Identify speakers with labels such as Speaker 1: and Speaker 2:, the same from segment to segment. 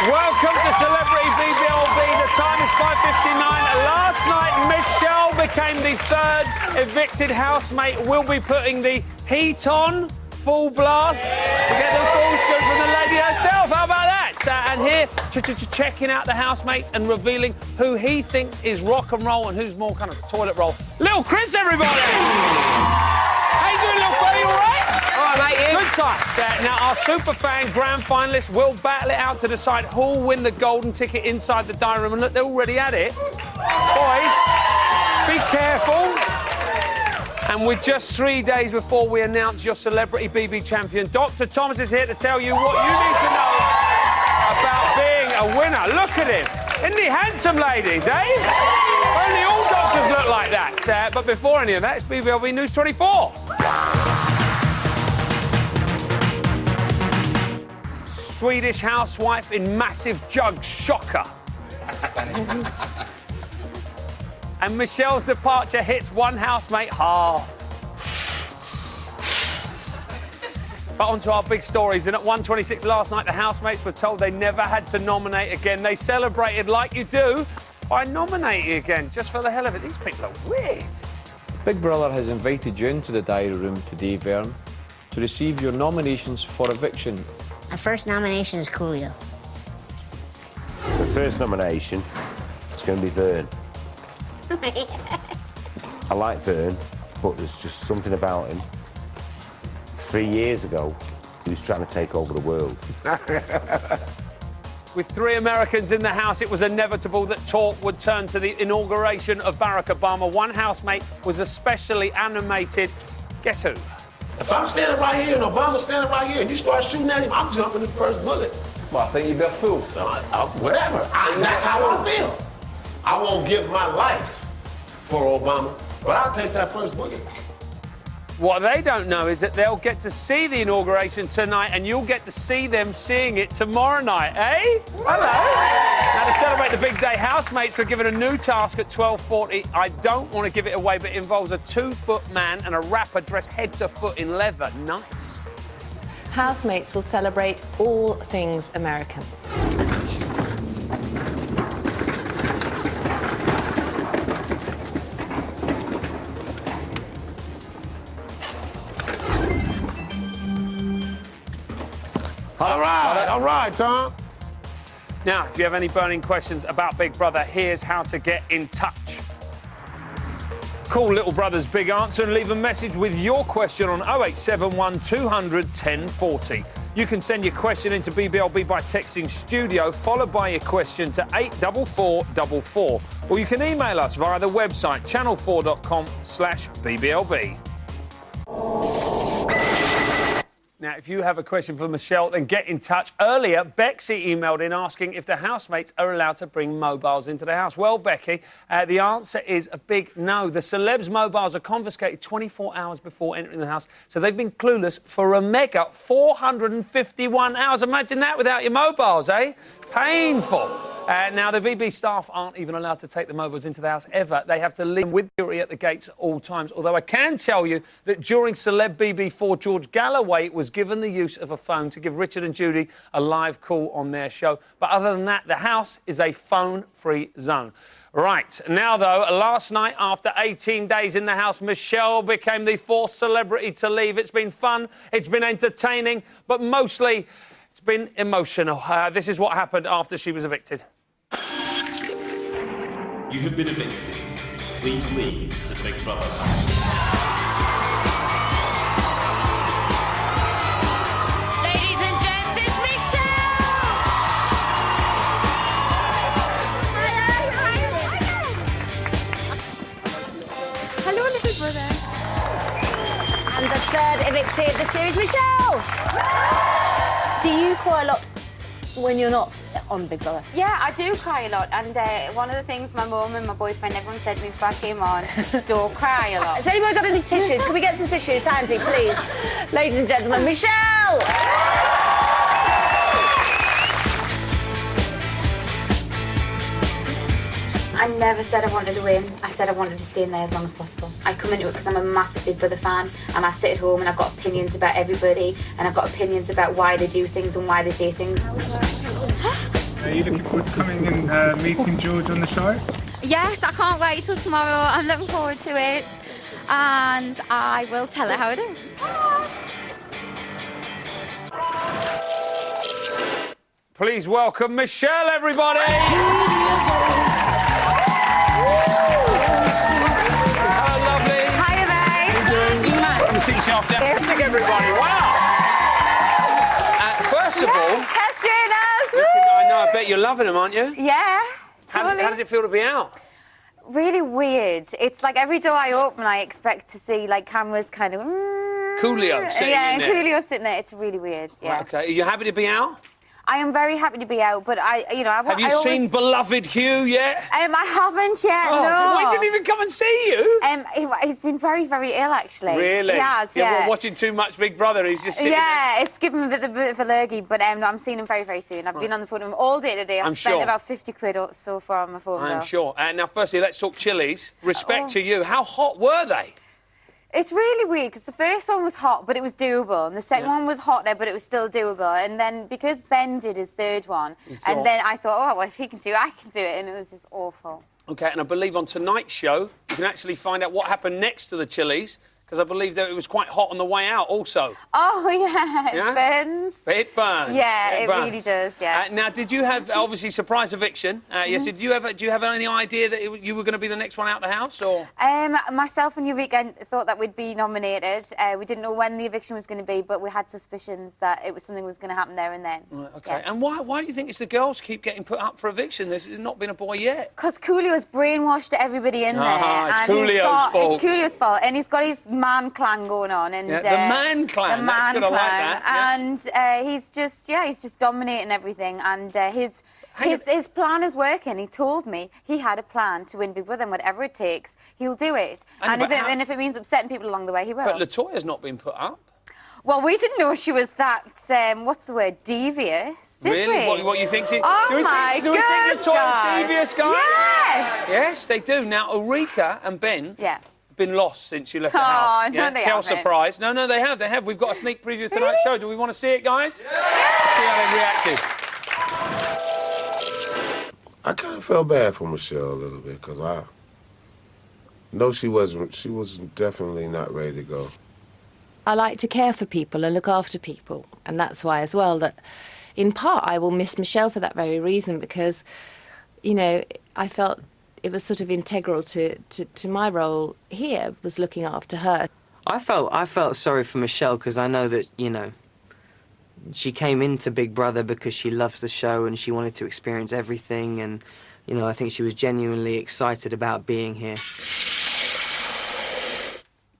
Speaker 1: Welcome to Celebrity BBLB. The time is 5:59. Last night, Michelle became the third evicted housemate. We'll be putting the heat on, full blast. We get the full scoop from the lady herself. How about that? And here, checking out the housemates and revealing who he thinks is rock and roll and who's more kind of toilet roll. Little Chris, everybody! How you doing, little fella? You all right?
Speaker 2: All right, mate, you?
Speaker 1: Good times. Now, our superfan grand finalists will battle it out to decide who'll win the golden ticket inside the dining room. And look, they're already at it. Boys, be careful. And with just 3 days before we announce your Celebrity BB champion, Dr. Thomas is here to tell you what you need to know about being a winner. Look at him. Isn't he handsome, ladies, eh? Only all doctors look like that. But before any of that, it's BBLB News 24. Swedish housewife in massive jug shocker. And Michelle's departure hits one housemate hard. But on to our big stories. And at 1:26 last night, the housemates were told they never had to nominate again. They celebrated like you do by nominating again, just for the hell of it. These people are weird.
Speaker 3: Big Brother has invited you into the diary room today, Vern, to receive your nominations for eviction.
Speaker 4: My first nomination is Coolio.
Speaker 5: The first nomination is going to be Vern. I like Vern, but there's just something about him. 3 years ago, he was trying to take over the world.
Speaker 1: With 3 Americans in the house, it was inevitable that talk would turn to the inauguration of Barack Obama. One housemate was especially animated. Guess who?
Speaker 6: If I'm standing right here and Obama's standing right here and you start shooting at him, I'm jumping the first bullet.
Speaker 1: Well, I think you'd be a fool.
Speaker 6: Whatever. That's how I feel. I won't give my life for Obama, but I'll take that first bullet.
Speaker 1: What they don't know is that they'll get to see the inauguration tonight and you'll get to see them seeing it tomorrow night, eh? Hello. Now, to celebrate the big day, housemates were given a new task at 12:40. I don't want to give it away, but it involves a 2-foot man and a rapper dressed head to foot in leather. Nice.
Speaker 2: Housemates will celebrate all things American.
Speaker 6: All right, Tom.
Speaker 1: Now, if you have any burning questions about Big Brother, here's how to get in touch. Call Little Brother's Big Answer and leave a message with your question on 0871 200 1040. You can send your question into BBLB by texting studio, followed by your question to 84444. Or you can email us via the website channel4.com/BBLB. Now, if you have a question for Michelle, then get in touch. Earlier, Bexy emailed in asking if the housemates are allowed to bring mobiles into the house. Well, Becky, the answer is a big no. The celebs' mobiles are confiscated 24 hours before entering the house, so they've been clueless for a mega 451 hours. Imagine that without your mobiles, eh? Painful. Now, the BB staff aren't even allowed to take the mobiles into the house ever. They have to leave with security at the gates at all times. Although I can tell you that during Celeb BB4, George Galloway was given the use of a phone to give Richard and Judy a live call on their show. But other than that, the house is a phone-free zone. Right, now, though, last night, after 18 days in the house, Michelle became the 4th celebrity to leave. It's been fun, it's been entertaining, but mostly it's been emotional. This is what happened after she was evicted.
Speaker 7: You have been evicted. Please leave the Big Brother house.
Speaker 8: Ladies and gents, it's Michelle!
Speaker 4: Hello, little brother. And the third evicted of the series, Michelle! Do you cry a lot when you're not on Big Brother?
Speaker 9: Yeah, I do cry a lot, and one of the things my mum and my boyfriend, everyone said to me before I came on, don't cry a lot.
Speaker 4: Has anybody got any tissues? Can we get some tissues handy, please? Ladies and gentlemen, Michelle!
Speaker 9: I never said I wanted to win. I said I wanted to stay in there as long as possible. I come into it because I'm a massive Big Brother fan, and I sit at home and I've got opinions about everybody, and I've got opinions about why they do things and why they say things.
Speaker 10: Are you looking forward to coming and meeting George on the show?
Speaker 9: Yes, I can't wait till tomorrow. I'm looking forward to it. And I will tell her how it is.
Speaker 1: Please welcome Michelle, everybody! Hello, lovely.
Speaker 4: Hiya, mate.
Speaker 1: Come and sit yourself down. Perfect, everybody. Wow. First of all...
Speaker 4: Castrinas!
Speaker 1: I know, I bet you're loving them, aren't you?
Speaker 4: Yeah,
Speaker 1: How
Speaker 4: totally.
Speaker 1: does it feel to be out?
Speaker 4: Really weird. It's like every door I open, I expect to see like cameras kind of...
Speaker 1: Coolio sitting in there.
Speaker 4: Coolio sitting there. It's really weird. Yeah.
Speaker 1: Right, okay. Are you happy to be out?
Speaker 4: I am very happy to be out, but
Speaker 1: Have you seen beloved Hugh yet?
Speaker 4: I haven't yet.
Speaker 1: Oh,
Speaker 4: no.
Speaker 1: He didn't even come and see you.
Speaker 4: He's been very, very ill actually.
Speaker 1: Really?
Speaker 4: He has. Yeah.
Speaker 1: Well, watching too much Big Brother, he's just sitting
Speaker 4: Yeah, it's given him a bit of a lurgy, but no, I'm seeing him very, very soon. I've been on the phone with him all day today. I've spent about 50 quid so far on my phone.
Speaker 1: I'm sure. Now, firstly, let's talk chilies. Respect to you. How hot were they?
Speaker 4: It's really weird because the first one was hot, but it was doable, and the second one was hotter, but it was still doable. And then because Ben did his third one, and then I thought, oh, well, if he can do it, I can do it, and it was just awful.
Speaker 1: OK, and I believe on tonight's show, you can actually find out what happened next to the chilies, because I believe that it was quite hot on the way out also.
Speaker 4: Oh, yeah, it burns.
Speaker 1: It burns.
Speaker 4: Yeah, it
Speaker 1: burns.
Speaker 4: really does, yeah.
Speaker 1: Now, did you have, obviously, surprise eviction? Yes, do you have any idea that you were going to be the next one out the house, or...?
Speaker 4: Myself and Eureka thought that we'd be nominated. We didn't know when the eviction was going to be, but we had suspicions that something was going to happen there and then.
Speaker 1: Right, OK. Yeah. And why do you think it's the girls keep getting put up for eviction? There's not been a boy yet.
Speaker 4: Because Coolio's brainwashed everybody in there.
Speaker 1: It's Coolio's fault.
Speaker 4: It's Coolio's fault, and he's got his man clan going on, and
Speaker 1: the man clan.
Speaker 4: The
Speaker 1: That's
Speaker 4: man
Speaker 1: good,
Speaker 4: clan,
Speaker 1: I like that.
Speaker 4: And he's just dominating everything. And his plan is working. He told me he had a plan to win Big Brother, and whatever it takes, he'll do it. And if it means upsetting people along the way, he will.
Speaker 1: But Latoya's not been put up.
Speaker 4: Well, we didn't know she was that, what's the word, devious, did we?
Speaker 1: Really? What you think?
Speaker 4: Oh, my God,
Speaker 1: Do we think Latoya's devious, guys?
Speaker 4: Yes!
Speaker 1: Yes, they do. Now, Eureka and Ben...
Speaker 4: Yeah.
Speaker 1: Been lost since you left the house.
Speaker 4: No, they haven't.
Speaker 1: Surprise. No, they have. We've got a sneak preview of tonight's show. Do we want to see it, guys? Yeah. Let's see how they reacted.
Speaker 6: I kind of felt bad for Michelle a little bit because I know she wasn't definitely not ready to go.
Speaker 2: I like to care for people and look after people, and that's why as well that in part I will miss Michelle for that very reason, because I felt it was sort of integral to my role here, was looking after her.
Speaker 11: I felt sorry for Michelle because I know that, she came into Big Brother because she loves the show and she wanted to experience everything, and, I think she was genuinely excited about being here.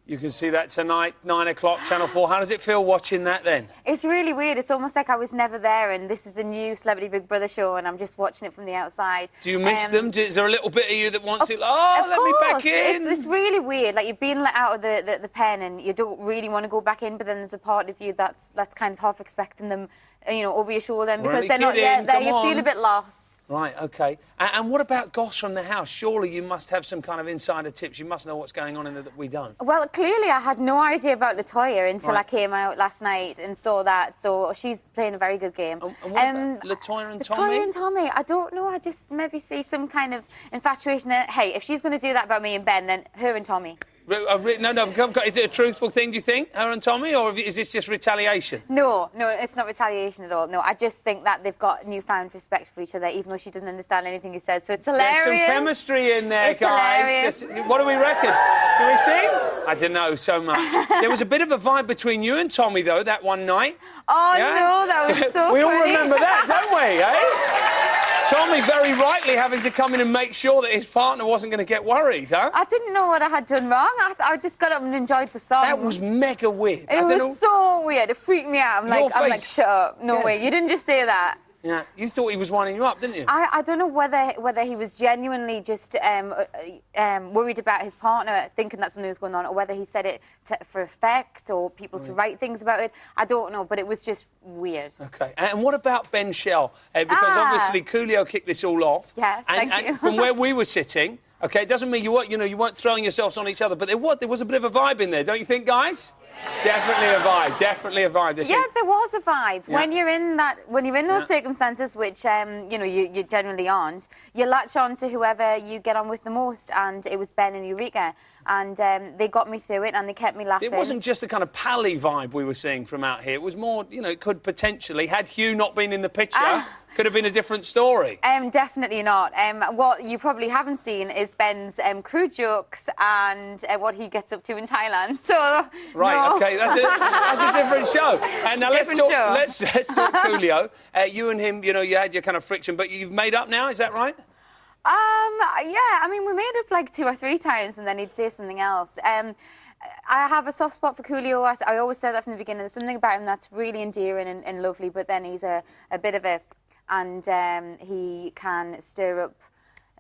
Speaker 1: You can see that tonight, 9 o'clock, Channel 4. How does it feel watching that then?
Speaker 4: It's really weird. It's almost like I was never there, and this is a new Celebrity Big Brother show, and I'm just watching it from the outside.
Speaker 1: Do you miss them? Is there a little bit of you that wants to, let me back in?
Speaker 4: It's really weird. Like, you're being let out of the pen, and you don't really want to go back in, but then there's a part of you that's kind of half expecting them, over your shoulder, because they're not yet there. You feel a bit lost.
Speaker 1: Right, OK. And what about goss from the house? Surely you must have some kind of insider tips. You must know what's going on in there that we don't.
Speaker 4: Well, clearly I had no idea about Latoya until I came out last night and saw that. So she's playing a very good game.
Speaker 1: And what about Latoya and Tommy?
Speaker 4: Latoya and Tommy, I don't know. I just maybe see some kind of infatuation. Hey, if she's going to do that about me and Ben, then her and Tommy.
Speaker 1: No, is it a truthful thing, do you think, her and Tommy, or is this just retaliation?
Speaker 4: No, it's not retaliation at all. No, I just think that they've got newfound respect for each other, even though she doesn't understand anything he says, so it's hilarious.
Speaker 1: There's some chemistry in there, guys.
Speaker 4: Hilarious.
Speaker 1: What do we reckon? Do we think? I don't know so much. There was a bit of a vibe between you and Tommy, though, that one night.
Speaker 4: Oh, no, that was so funny.
Speaker 1: We all remember that, don't we, eh? Tommy very rightly having to come in and make sure that his partner wasn't going to get worried, huh?
Speaker 4: I didn't know what I had done wrong. I just got up and enjoyed the song.
Speaker 1: That was mega weird.
Speaker 4: It was so weird. It freaked me out. I'm like, shut up. No way. You didn't just say that.
Speaker 1: Yeah, you thought he was winding you up, didn't you?
Speaker 4: I don't know whether he was genuinely just worried about his partner, thinking that something was going on, or whether he said it for effect or people to write things about it. I don't know, but it was just weird. OK. And what about Ben Shell? Because obviously Coolio kicked this all off. Yes, thank you.
Speaker 1: And from where we were sitting, OK, it doesn't mean you weren't throwing yourselves on each other, but there was a bit of a vibe in there, don't you think, guys? Definitely a vibe. Definitely a vibe.
Speaker 4: Yeah, there was a vibe.
Speaker 1: Yeah.
Speaker 4: When you're in those circumstances, which you know you generally aren't, you latch on to whoever you get on with the most, and it was Ben and Eureka, and they got me through it, and they kept me laughing.
Speaker 1: It wasn't just the kind of pally vibe we were seeing from out here. It was more, you know, it could potentially, had Hugh not been in the picture, could have been a different story.
Speaker 4: Definitely not. What you probably haven't seen is Ben's crude jokes and what he gets up to in Thailand. So
Speaker 1: right,
Speaker 4: no.
Speaker 1: okay, that's a different show. And now let's talk Coolio. You and him, you know, you had your kind of friction, but you've made up now. Is that right?
Speaker 4: Yeah. I mean, we made up like 2 or 3 times, and then he'd say something else. I have a soft spot for Coolio. I always say that from the beginning. There's something about him that's really endearing and lovely, but then he's a bit of a... And he can stir up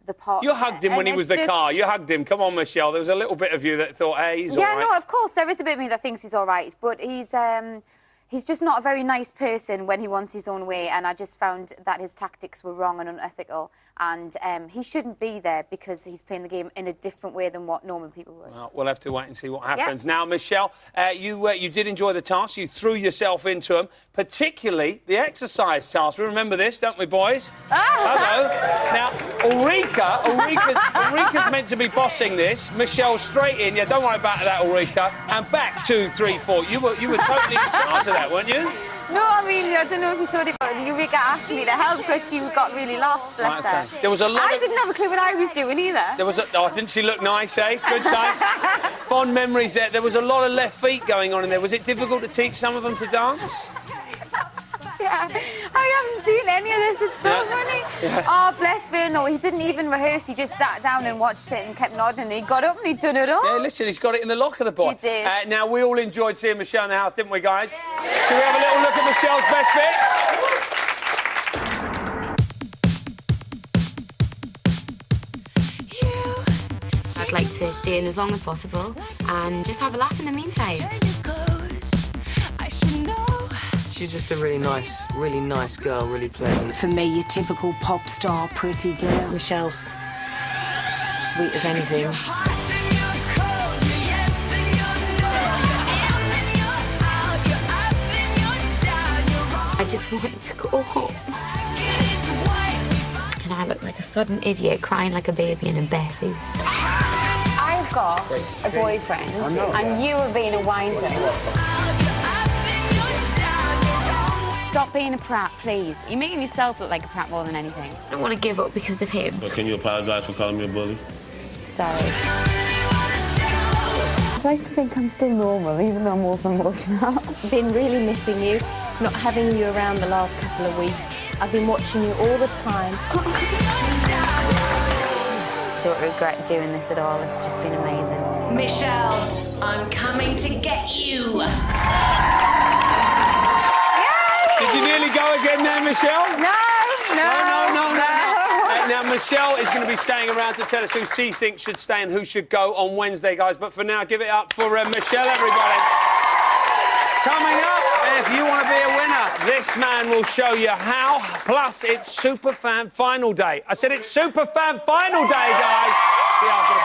Speaker 4: the pot.
Speaker 1: You hugged him when he was the car. You hugged him. Come on, Michelle. There was a little bit of you that thought, hey, he's all right.
Speaker 4: Yeah, no, of course. There is a bit of me that thinks he's all right. But he's just not a very nice person when he wants his own way. And I just found that his tactics were wrong and unethical. And he shouldn't be there because he's playing the game in a different way than what normal people would.
Speaker 1: Well, we'll have to wait and see what happens. Now, Michelle, you did enjoy the task. You threw yourself into them, particularly the exercise task. We remember this, don't we, boys? Hello. Now, Ulrika's meant to be bossing this. Michelle, straight in. Yeah, don't worry about that, Ulrika. And back 2, 3, 4. You were totally in charge of that, weren't you?
Speaker 4: No, I mean, I don't know if you told it, but Eureka asked me to help because she got really lost, bless her.
Speaker 1: There was a lot
Speaker 4: I didn't have a clue what I was doing either.
Speaker 1: There was didn't she look nice, eh? Good times. Fond memories there. There was a lot of left feet going on in there. Was it difficult to teach some of them to dance?
Speaker 4: Yeah, I haven't seen any of this. It's so funny. Yeah. Oh, bless Vern, though. He didn't even rehearse. He just sat down and watched it and kept nodding. He got up and he'd done it all.
Speaker 1: Yeah, listen, he's got it in the locker, the boy.
Speaker 4: He did.
Speaker 1: Now, we all enjoyed seeing Michelle in the house, didn't we, guys? Yeah. Shall we have a little look at Michelle's best
Speaker 12: bits? I'd like to stay in as long as possible and just have a laugh in the meantime.
Speaker 11: She's just a really nice girl, really pleasant.
Speaker 13: For me, your typical pop star, pretty girl.
Speaker 2: Michelle's sweet as anything.
Speaker 12: I just want to go home. And I look like a sudden idiot crying like a baby in a Bessie.
Speaker 9: I've got a boyfriend, and you are being a winder. Stop being a prat, please. You're making yourself look like a prat more than anything.
Speaker 12: I don't want to give up because of him.
Speaker 6: Well, can you apologise for calling me a bully?
Speaker 9: Sorry. I'd like to think I'm still normal, even though I'm more emotional.
Speaker 2: I've been really missing you, not having you around the last couple of weeks. I've been watching you all the time.
Speaker 4: Don't regret doing this at all. It's just been amazing.
Speaker 8: Michelle, I'm coming to get you.
Speaker 1: Did you nearly go again there, Michelle?
Speaker 4: No.
Speaker 1: Now, Michelle is going to be staying around to tell us who she thinks should stay and who should go on Wednesday, guys. But for now, give it up for Michelle, everybody. Coming up, if you want to be a winner, this man will show you how. Plus, it's Superfan Final Day. I said it's Superfan Final Day, guys. See you after the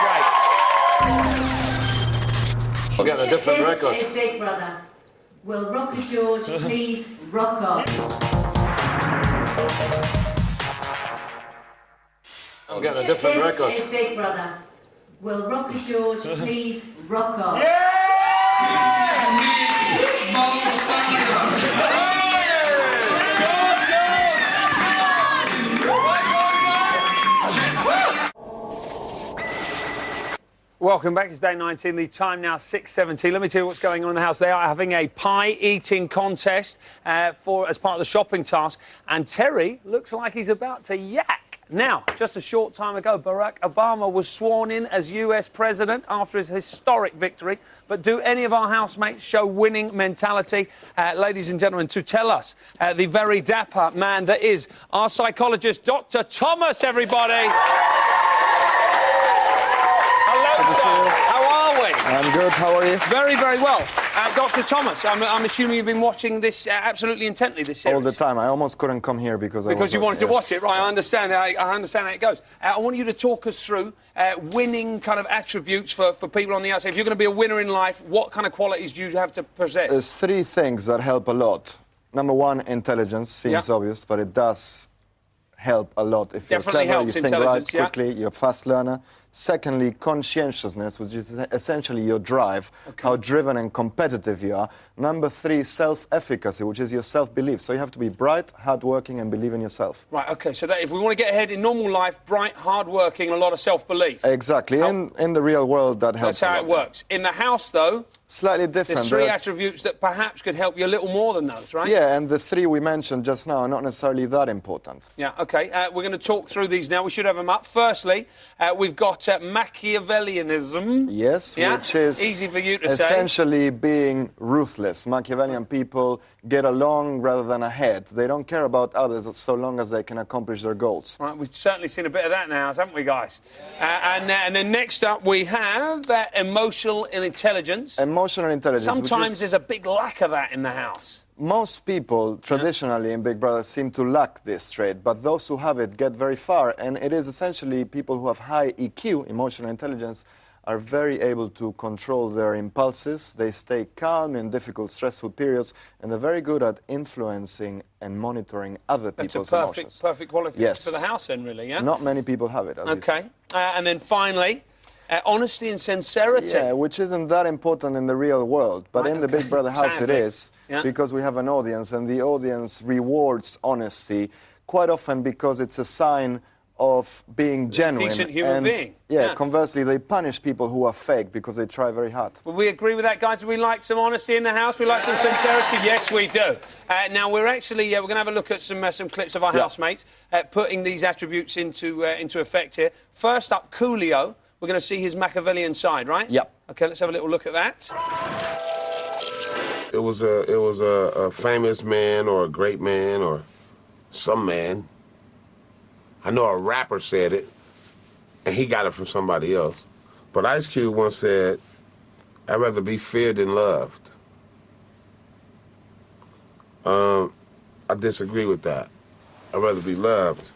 Speaker 1: break.
Speaker 6: We're getting a different record.
Speaker 8: This is Big Brother. Will Rocker George please rock up?
Speaker 6: I'm getting a different record.
Speaker 8: This is Big Brother. Will Rocker George please rock up?
Speaker 1: Welcome back. It's day 19. The time now 6:17. Let me tell you what's going on in the house. They are having a pie eating contest as part of the shopping task, and Terry looks like he's about to yak. Now, just a short time ago, Barack Obama was sworn in as US president after his historic victory. But do any of our housemates show winning mentality? Ladies and gentlemen, to tell us the very dapper man that is our psychologist, Dr. Thomas, everybody. Hello, sir. How are we?
Speaker 14: I'm good. How are you?
Speaker 1: Very, very well. Dr. Thomas, I'm assuming you've been watching this absolutely intently, this series.
Speaker 14: All the time. I almost couldn't come here because
Speaker 1: you wanted to watch it, right? I understand. I understand how it goes. I want you to talk us through winning kind of attributes for people on the outside. If you're going to be a winner in life, what kind of qualities do you have to possess?
Speaker 14: There's 3 things that help a lot. Number 1, intelligence. Seems obvious, but it does help a lot. If you're clever, you think right quickly, you're a fast learner. Secondly, conscientiousness, which is essentially your drive, how driven and competitive you are. Number 3, self-efficacy, which is your self-belief. So you have to be bright, hardworking, and believe in yourself.
Speaker 1: Right, OK, so that if we want to get ahead in normal life, bright, hardworking, and a lot of self-belief.
Speaker 14: Exactly. In the real world, that helps.
Speaker 1: That's how it works. In the house, though,
Speaker 14: slightly different.
Speaker 1: There's 3 attributes that perhaps could help you a little more than those, right?
Speaker 14: Yeah, and the 3 we mentioned just now are not necessarily that important.
Speaker 1: Yeah, OK. We're going to talk through these now. We should have them up. Firstly, we've got Machiavellianism.
Speaker 14: Yes, which is
Speaker 1: easy for you to say.
Speaker 14: Essentially being ruthless. Machiavellian people get along rather than ahead. They don't care about others so long as they can accomplish their goals.
Speaker 1: Right, we've certainly seen a bit of that now, haven't we, guys? And then next up we have emotional intelligence.
Speaker 14: Emotional intelligence.
Speaker 1: Sometimes there's a big lack of that in the house.
Speaker 14: Most people, traditionally in Big Brother, seem to lack this trait, but those who have it get very far, and it is essentially people who have high EQ, emotional intelligence, are very able to control their impulses. They stay calm in difficult, stressful periods, and they're very good at influencing and monitoring other people's emotions.
Speaker 1: That's a perfect qualification for the house then, really, yeah?
Speaker 14: Not many people have it, as you say.
Speaker 1: And then finally, honesty and sincerity.
Speaker 14: Yeah, which isn't that important in the real world, but in the Big Brother house it is, because we have an audience, and the audience rewards honesty quite often because it's a sign of being genuine.
Speaker 1: Decent human being.
Speaker 14: Yeah, conversely, they punish people who are fake because they try very hard.
Speaker 1: Well, we agree with that, guys. Do we like some honesty in the house? We like some sincerity? Yes, we do. Now, we're actually we're going to have a look at some clips of our housemates putting these attributes into effect here. First up, Coolio. We're going to see his Machiavellian side, right?
Speaker 14: Yep.
Speaker 1: OK, let's have a little look at that.
Speaker 6: It was a famous man or a great man or some man. I know a rapper said it, and he got it from somebody else. But Ice Cube once said, I'd rather be feared than loved. I disagree with that. I'd rather be loved.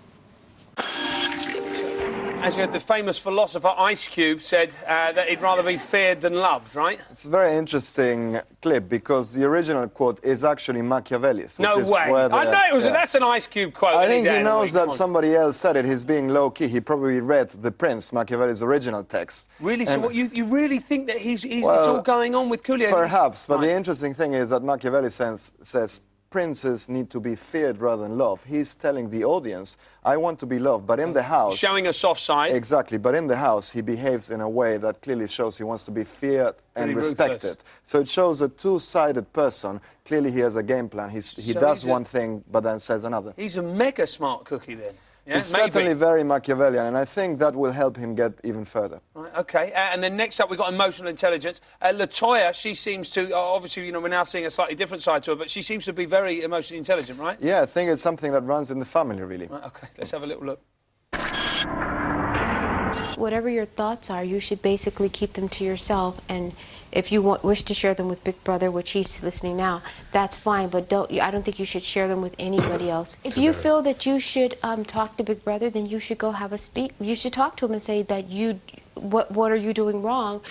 Speaker 1: As you had the famous philosopher Ice Cube said that he'd rather be feared than loved, right?
Speaker 14: It's a very interesting clip because the original quote is actually Machiavelli's.
Speaker 1: No way. I know it was. That's an Ice Cube quote.
Speaker 14: I think he knows that somebody else said it. He's being low-key. He probably read The Prince, Machiavelli's original text.
Speaker 1: Really? So what, you really think that it's all going on with Coolio?
Speaker 14: Perhaps, but the interesting thing is that Machiavelli says princes need to be feared rather than loved. He's telling the audience, I want to be loved, but in the house...
Speaker 1: Showing a soft side.
Speaker 14: Exactly, but in the house he behaves in a way that clearly shows he wants to be feared and respected. Ruthless. So it shows a two-sided person. Clearly he has a game plan. He does one thing, but then says another.
Speaker 1: He's a mega smart cookie then. Yeah,
Speaker 14: he's certainly very Machiavellian, and I think that will help him get even further.
Speaker 1: Right, OK, and then next up we've got emotional intelligence. LaToya, she seems to, obviously, you know, we're now seeing a slightly different side to her, but she seems to be very emotionally intelligent, right?
Speaker 14: Yeah, I think it's something that runs in the family, really.
Speaker 1: Right, OK, let's have a little look.
Speaker 15: Whatever your thoughts are, you should basically keep them to yourself, and if you wish to share them with Big Brother, which he's listening now, that's fine, but I don't think you should share them with anybody else. If you feel that you should talk to Big Brother, then you should go have a speak. You should talk to him and say that what are you doing wrong?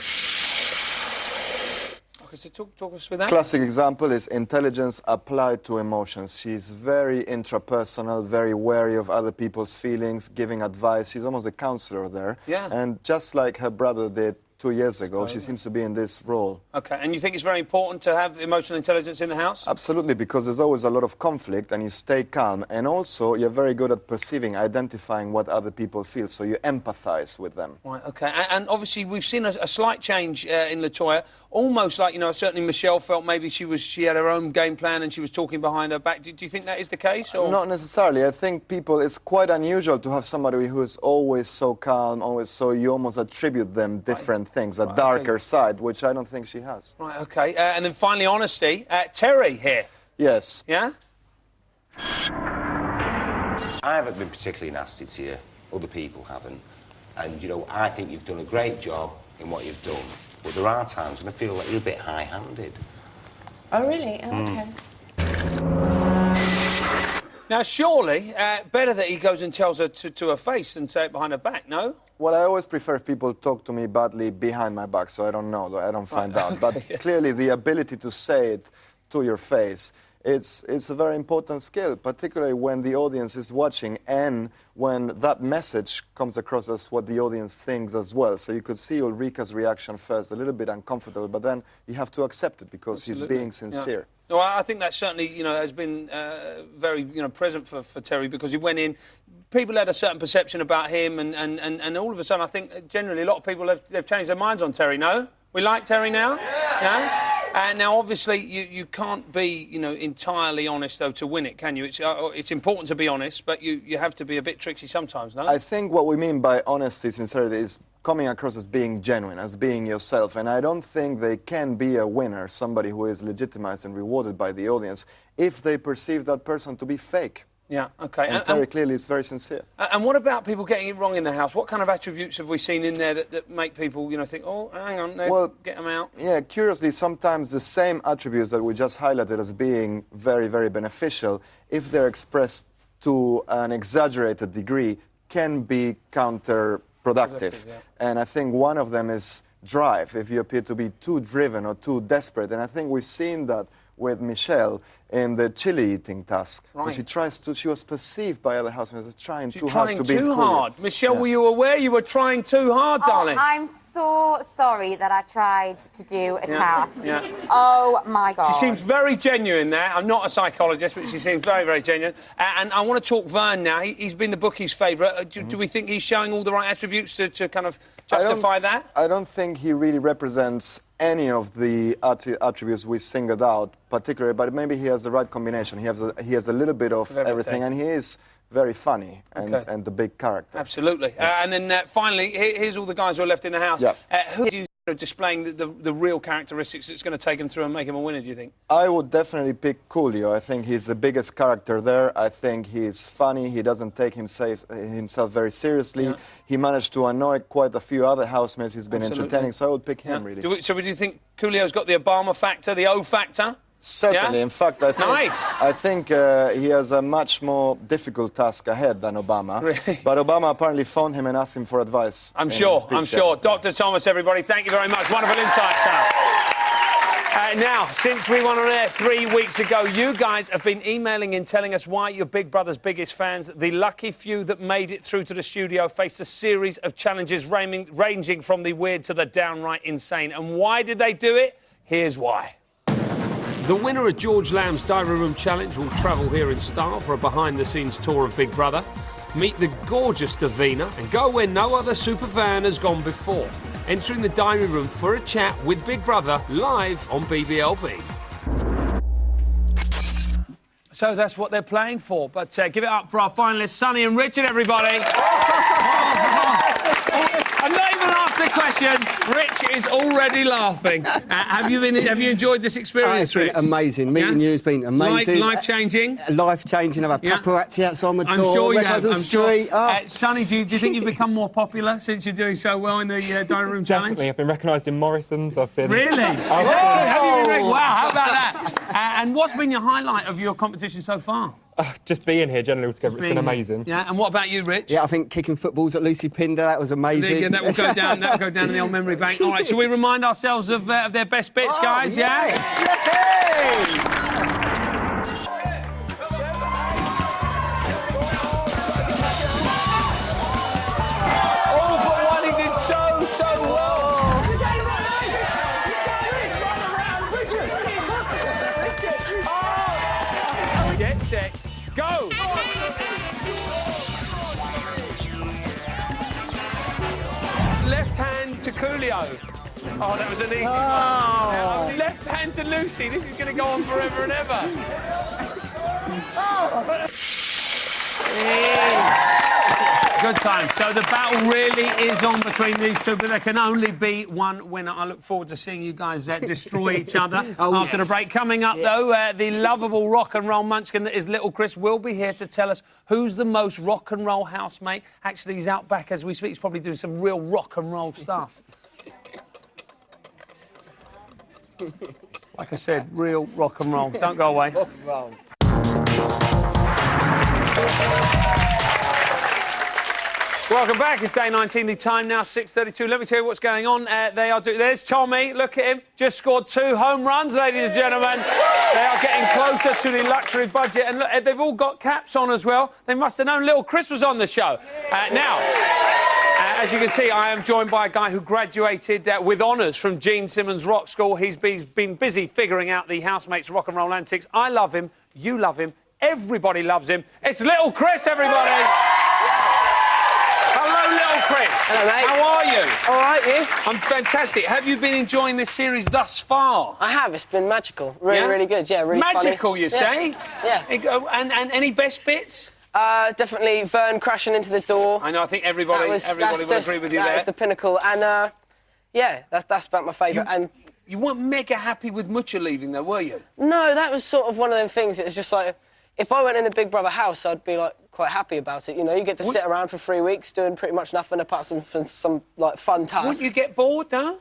Speaker 1: So talk us through that.
Speaker 14: Classic example is intelligence applied to emotions. She's very intrapersonal, very wary of other people's feelings, giving advice. She's almost a counselor there.
Speaker 1: Yeah.
Speaker 14: And just like her brother did 2 years ago, she seems to be in this role.
Speaker 1: OK, and you think it's very important to have emotional intelligence in the house?
Speaker 14: Absolutely, because there's always a lot of conflict and you stay calm. And also, you're very good at perceiving, identifying what other people feel, so you empathise with them.
Speaker 1: Right, OK. And obviously, we've seen a slight change in LaToya. Almost like, you know, certainly Michelle felt maybe she had her own game plan and she was talking behind her back. Do you think that is the case? Or?
Speaker 14: Not necessarily. I think it's quite unusual to have somebody who is always so calm, always so you almost attribute them different things, a darker side, which I don't think she has.
Speaker 1: Right, OK. And then finally, honesty. Terry here.
Speaker 14: Yes.
Speaker 1: Yeah?
Speaker 5: I haven't been particularly nasty to you. Other people haven't. And, you know, I think you've done a great job in what you've done. but there are times when I feel like you're a bit high-handed.
Speaker 15: Oh, really? Oh, okay.
Speaker 1: Now, surely, better that he goes and tells her to her face than say it behind her back, no?
Speaker 14: Well, I always prefer if people talk to me badly behind my back, so I don't know, I don't find out. But clearly, the ability to say it to your face, it's a very important skill, particularly when the audience is watching and when that message comes across as what the audience thinks as well. So you could see Ulrika's reaction first, a little bit uncomfortable, but then you have to accept it because he's being sincere.
Speaker 1: No, I think that certainly, you know, has been very, you know, present for Terry, because he went in, people had a certain perception about him, and all of a sudden, I think generally a lot of people have changed their minds on Terry. No, we like Terry now. Yeah. And now, obviously, you can't be, you know, entirely honest though to win it, can you? It's important to be honest, but you have to be a bit tricksy sometimes, no?
Speaker 14: I think what we mean by honesty, sincerity, is coming across as being genuine, as being yourself. And I don't think they can be a winner, somebody who is legitimized and rewarded by the audience, if they perceive that person to be fake.
Speaker 1: Yeah, OK.
Speaker 14: And Terry clearly is very sincere.
Speaker 1: And what about people getting it wrong in the house? What kind of attributes have we seen in there that make people, you know, think, oh, hang on, get them out?
Speaker 14: Yeah, curiously, sometimes the same attributes that we just highlighted as being very, very beneficial, if they're expressed to an exaggerated degree, can be counterproductive. Yeah. And I think one of them is drive, if you appear to be too driven or too desperate. And I think we've seen that with Michelle in the chili eating task, which she was perceived by other housemates as trying too hard to be cool.
Speaker 1: Hard. Michelle, were you aware you were trying too hard, darling?
Speaker 9: I'm so sorry that I tried to do a task. Yeah. Oh, my God.
Speaker 1: She seems very genuine there. I'm not a psychologist, but she seems very, very genuine. And I want to talk Vern now. He's been the bookie's favourite. Do we think he's showing all the right attributes to kind of justify that?
Speaker 14: I don't think he really represents any of the attributes we singled out particularly, but maybe he has the right combination. He has a little bit of everything, and he is very funny and the big character.
Speaker 1: Absolutely. Yeah. And then finally, here's all the guys who are left in the house. Yeah. Who do you displaying the real characteristics that's going to take him through and make him a winner, do you think?
Speaker 14: I would definitely pick Coolio. I think he's the biggest character there. I think he's funny. He doesn't take himself very seriously. Yeah. He managed to annoy quite a few other housemates. He's been entertaining, so I would pick him, really.
Speaker 1: So do you think Coolio's got the Obama factor, the O factor?
Speaker 14: Certainly. Yeah? In fact, I think he has a much more difficult task ahead than Obama. Really? But Obama apparently phoned him and asked him for advice.
Speaker 1: I'm sure. Dr. Thomas, everybody, thank you very much. Wonderful insight, sir. Now, since we went on air 3 weeks ago, you guys have been emailing in telling us why you're Big Brother's biggest fans. The lucky few that made it through to the studio faced a series of challenges ranging from the weird to the downright insane. And why did they do it? Here's why. The winner of George Lamb's Diary Room Challenge will travel here in style for a behind-the-scenes tour of Big Brother, meet the gorgeous Davina and go where no other superfan has gone before, entering the Diary Room for a chat with Big Brother live on BBLB. So that's what they're playing for, but give it up for our finalists, Sonny and Richard, everybody. I'm not even asked the question. Rich is already laughing. Have you enjoyed this experience, Rich?
Speaker 16: It's been amazing. Meeting you has been amazing.
Speaker 1: Life-changing?
Speaker 16: Life-changing. I've had paparazzi outside my door.
Speaker 1: I'm sure you have.
Speaker 16: I'm sure.
Speaker 1: Sonny, do you think you've become more popular since you're doing so well in the Diary Room Challenge?
Speaker 17: Definitely. I've been recognised in Morrison's. I've been...
Speaker 1: Really? Have you been? Wow, how about that? And what's been your highlight of your competition so far?
Speaker 17: Just being here generally altogether, it's been amazing.
Speaker 1: Yeah, and what about you, Rich?
Speaker 16: Yeah, I think kicking footballs at Lucy Pinder, that was amazing.
Speaker 1: Yeah, that will go down. That will go down in the old memory bank. All right, shall we remind ourselves of their best bits, guys?
Speaker 16: Yes.
Speaker 1: Yeah. Oh, but one he did so well. Get set, go! Left hand to Coolio. Oh, that was an easy one. Left hand to Lucy. This is going to go on forever and ever. Good time. So the battle really is on between these two, but there can only be one winner. I look forward to seeing you guys destroy each other after the break. Coming up, though, the lovable rock and roll munchkin that is Little Chris will be here to tell us who's the most rock and roll housemate. Actually, he's out back as we speak. He's probably doing some real rock and roll stuff. Like I said, real rock and roll. Don't go away.
Speaker 18: Rock and roll.
Speaker 1: Welcome back. It's day 19. The time now 6:32. Let me tell you what's going on. There's Tommy. Look at him. Just scored 2 home runs, ladies and gentlemen. They are getting closer to the luxury budget. And look, they've all got caps on as well. They must have known little Chris was on the show. As you can see, I am joined by a guy who graduated with honours from Gene Simmons Rock School. He's been busy figuring out the housemates' rock and roll antics. I love him. You love him. Everybody loves him. It's little Chris, everybody. Hello, little Chris.
Speaker 19: Hello, mate.
Speaker 1: How are you?
Speaker 19: All right, you?
Speaker 1: I'm fantastic. Have you been enjoying this series thus far?
Speaker 19: I have. It's been magical. Really good. Yeah, really
Speaker 1: magical,
Speaker 19: funny.
Speaker 1: you say?
Speaker 19: Yeah.
Speaker 1: And any best bits?
Speaker 19: Definitely Vern crashing into the door.
Speaker 1: I know. I think everybody will agree with you there.
Speaker 19: That was the pinnacle. And, yeah, that's about my favourite. And
Speaker 1: you weren't mega happy with Mucha leaving, though, were you?
Speaker 19: No, that was sort of one of them things. It was just like, if I went in the Big Brother house, I'd be, like, quite happy about it. You know, you get to sit around for 3 weeks doing pretty much nothing apart from some like, fun tasks.
Speaker 1: Wouldn't you get bored, though?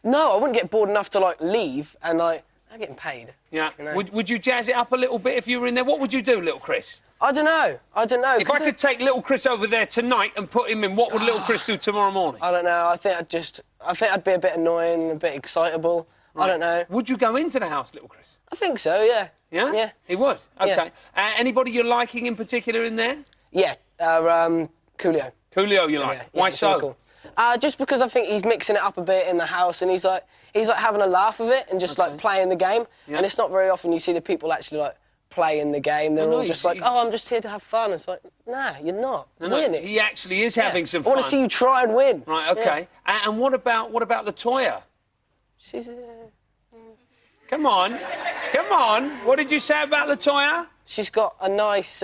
Speaker 19: No, I wouldn't get bored enough to, like, leave and, like, I'm getting paid.
Speaker 1: Yeah.
Speaker 19: You know?
Speaker 1: Would you jazz it up a little bit if you were in there? What would you do, little Chris?
Speaker 19: I don't know.
Speaker 1: If I could take little Chris over there tonight and put him in, what would little Chris do tomorrow morning?
Speaker 19: I don't know. I think I'd be a bit annoying, a bit excitable. Right. I don't know.
Speaker 1: Would you go into the house, little Chris?
Speaker 19: I think so, yeah.
Speaker 1: Yeah?
Speaker 19: Yeah.
Speaker 1: He would? OK.
Speaker 19: Yeah.
Speaker 1: Anybody you're liking in particular in there?
Speaker 19: Yeah. Coolio.
Speaker 1: Coolio you like?
Speaker 19: Yeah,
Speaker 1: why so?
Speaker 19: Really cool. Just because I think he's mixing it up a bit in the house and he's like having a laugh of it and just like playing the game. Yeah. And it's not very often you see the people actually like playing the game. They're all just like, oh, I'm just here to have fun. It's like, nah, you're not. Win it.
Speaker 1: He actually is having some fun.
Speaker 19: I want to see you try and win.
Speaker 1: Right, OK. Yeah. And what about Latoya?
Speaker 19: She's
Speaker 1: Come on. Come on. What did you say about Latoya?
Speaker 19: She's got a nice...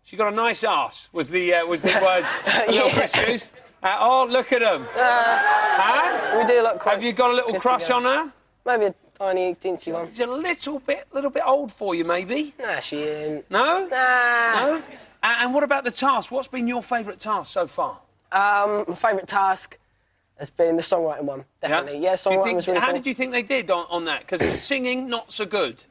Speaker 1: She's got a nice arse, was the words little Chris used. Oh, look at them.
Speaker 19: We do look quite...
Speaker 1: Have you got a little crush on her?
Speaker 19: Maybe a tiny, teensy one.
Speaker 1: She's a little bit old for you, maybe?
Speaker 19: Nah, she ain't.
Speaker 1: No?
Speaker 19: Nah.
Speaker 1: No? And what about the task? What's been your favourite task so far?
Speaker 19: My favourite task has been the songwriting one, definitely. Yeah, songwriting was really
Speaker 1: How
Speaker 19: cool.
Speaker 1: did you think they did on that? Because the singing, not so good.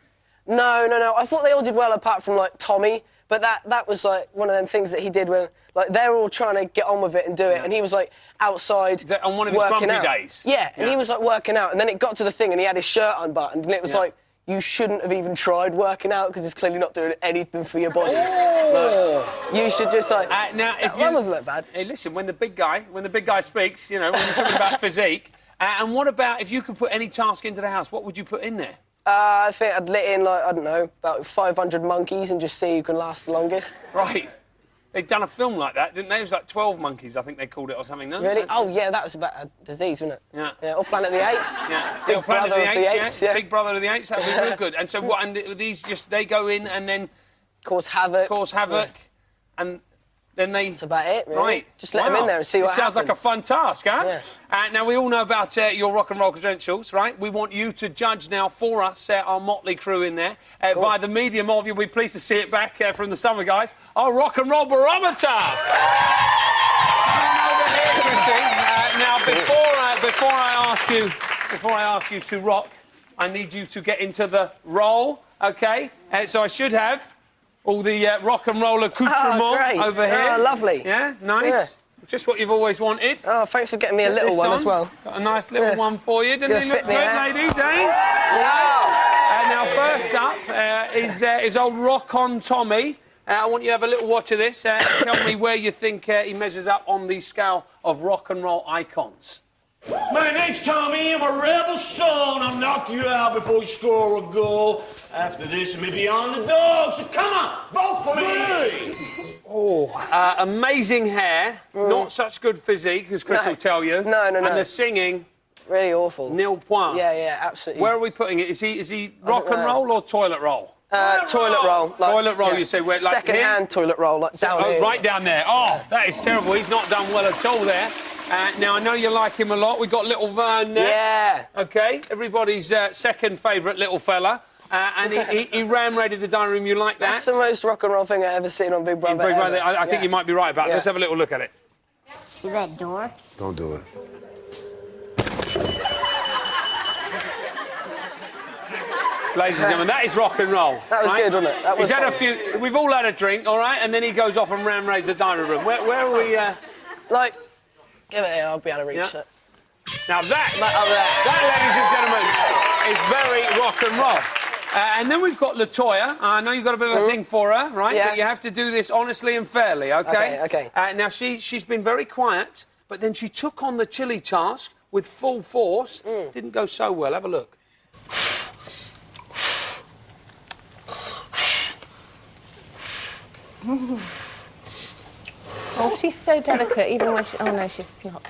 Speaker 19: No. I thought they all did well apart from, like, Tommy. But that was, like, one of them things that he did when, like, they were all trying to get on with it and do it, and he was, like, outside
Speaker 1: on one of his grumpy
Speaker 19: out.
Speaker 1: days?
Speaker 19: Yeah, and he was, like, working out, and then it got to the thing, and he had his shirt unbuttoned, and it was like, you shouldn't have even tried working out because it's clearly not doing anything for your body.
Speaker 1: Oh.
Speaker 19: Like, you should just, like...
Speaker 1: now, if
Speaker 19: that wasn't that bad.
Speaker 1: Hey, listen, when the big guy speaks, you know, when you're talking about physique, and what about if you could put any task into the house, what would you put in there?
Speaker 19: I think I'd let in, like, I don't know, about 500 monkeys and just see who can last the longest.
Speaker 1: Right. They'd done a film like that, didn't they? It was like 12 Monkeys, I think they called it, or something, no?
Speaker 19: Really? Oh, yeah, that was about a disease, wasn't it?
Speaker 1: Yeah.
Speaker 19: Or Planet of the Apes.
Speaker 1: Yeah.
Speaker 19: Big Brother of the Apes, yeah.
Speaker 1: Big Brother of the Apes, that would be real good. And so what, and these just, they go in and then...
Speaker 19: Cause havoc.
Speaker 1: And then they...
Speaker 19: That's about it, really.
Speaker 1: Right.
Speaker 19: Just let them in there and see what happens.
Speaker 1: Sounds like a fun task, huh?
Speaker 19: Yeah.
Speaker 1: Now, we all know about your rock and roll credentials, right? We want you to judge now for us, our motley crew in there. Cool. Via the medium of, you'll be pleased to see it back from the summer guys, our rock and roll barometer. Over here, Chrissy. Now, before I ask you to rock, I need you to get into the roll, OK? So I should have all the rock and roll accoutrement over here.
Speaker 19: Oh, lovely.
Speaker 1: Yeah, nice. Yeah. Just what you've always wanted.
Speaker 19: Oh, thanks for getting me a little one as well.
Speaker 1: Got a nice little one for you. Didn't he look good, ladies, eh?
Speaker 19: Yeah.
Speaker 1: Now, first up is old Rock On Tommy. I want you to have a little watch of this. Tell me where you think he measures up on the scale of rock and roll icons.
Speaker 20: My name's Tommy, I'm a rebel son. I'll knock you out before you score a goal. After this, me be on the dog, so come on, vote for me!
Speaker 1: Oh, amazing hair, not such good physique, as Chris will tell you.
Speaker 19: No.
Speaker 1: And the singing...
Speaker 19: Really awful.
Speaker 1: Nil point.
Speaker 19: Yeah, absolutely.
Speaker 1: Where are we putting it? Is he rock and roll or toilet roll?
Speaker 19: Toilet roll.
Speaker 1: Like, toilet roll, you say? Where, like
Speaker 19: second-hand toilet roll, like down here.
Speaker 1: Right down there. Oh, that is terrible. He's not done well at all there. Now, I know you like him a lot. We've got little Vern next.
Speaker 19: Yeah.
Speaker 1: OK, everybody's second favourite little fella. And he ram-raided the dining room. You like that?
Speaker 19: That's the most rock and roll thing I've ever seen on Big Brother.
Speaker 1: I think you might be right about it. Let's have a little look at it.
Speaker 9: See that door?
Speaker 5: Don't do it.
Speaker 1: Ladies and gentlemen, that is rock and roll.
Speaker 19: That was good, wasn't it? That was
Speaker 1: He's had
Speaker 19: fun.
Speaker 1: a few... We've all had a drink, all right? And then he goes off and ram-rays the dining room. Where are we...
Speaker 19: Like, give it here, I'll be able to reach it.
Speaker 1: Now that, ladies and gentlemen, is very rock and roll. And then we've got LaToya. I know you've got a bit of a thing for her, right?
Speaker 19: Yeah.
Speaker 1: But you have to do this honestly and fairly, OK?
Speaker 19: OK.
Speaker 1: Now, she's been very quiet, but then she took on the chili task with full force. Didn't go so well. Have a look.
Speaker 2: Oh, she's so delicate, even when she... Oh, no, she's not.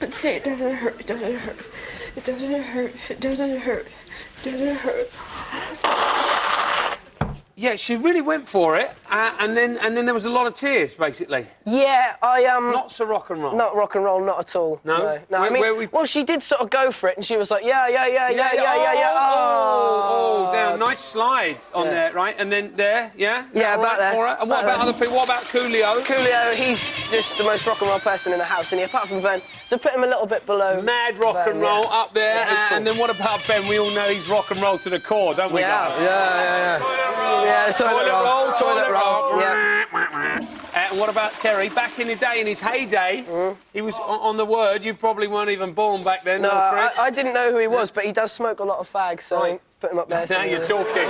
Speaker 15: Okay, it doesn't hurt. It doesn't hurt. It doesn't hurt. It doesn't hurt. It doesn't hurt.
Speaker 1: Yeah, she really went for it, and then there was a lot of tears, basically.
Speaker 19: Yeah,
Speaker 1: Not so rock and roll.
Speaker 19: Not rock and roll, not at all.
Speaker 1: No?
Speaker 19: No. I mean, well, she did sort of go for it, and she was like, yeah.
Speaker 1: Oh, down. Nice slide on there, right? And then there, yeah?
Speaker 19: Yeah, about there.
Speaker 1: For her? And what about other people? What about Coolio?
Speaker 19: Coolio, he's just the most rock and roll person in the house, and apart from Ben, so put him a little bit below.
Speaker 1: Mad rock and roll up there.
Speaker 19: Yeah, cool.
Speaker 1: And then what about Ben? We all know he's rock and roll to the core, don't we, guys?
Speaker 19: Yeah, toilet roll. Toilet roll. Yeah.
Speaker 1: And what about Terry? Back in the day, in his heyday, he was on the word. You probably weren't even born back then,
Speaker 19: No,
Speaker 1: Chris.
Speaker 19: I didn't know who he was, but he does smoke a lot of fags, so put him up there.
Speaker 1: Now you're talking.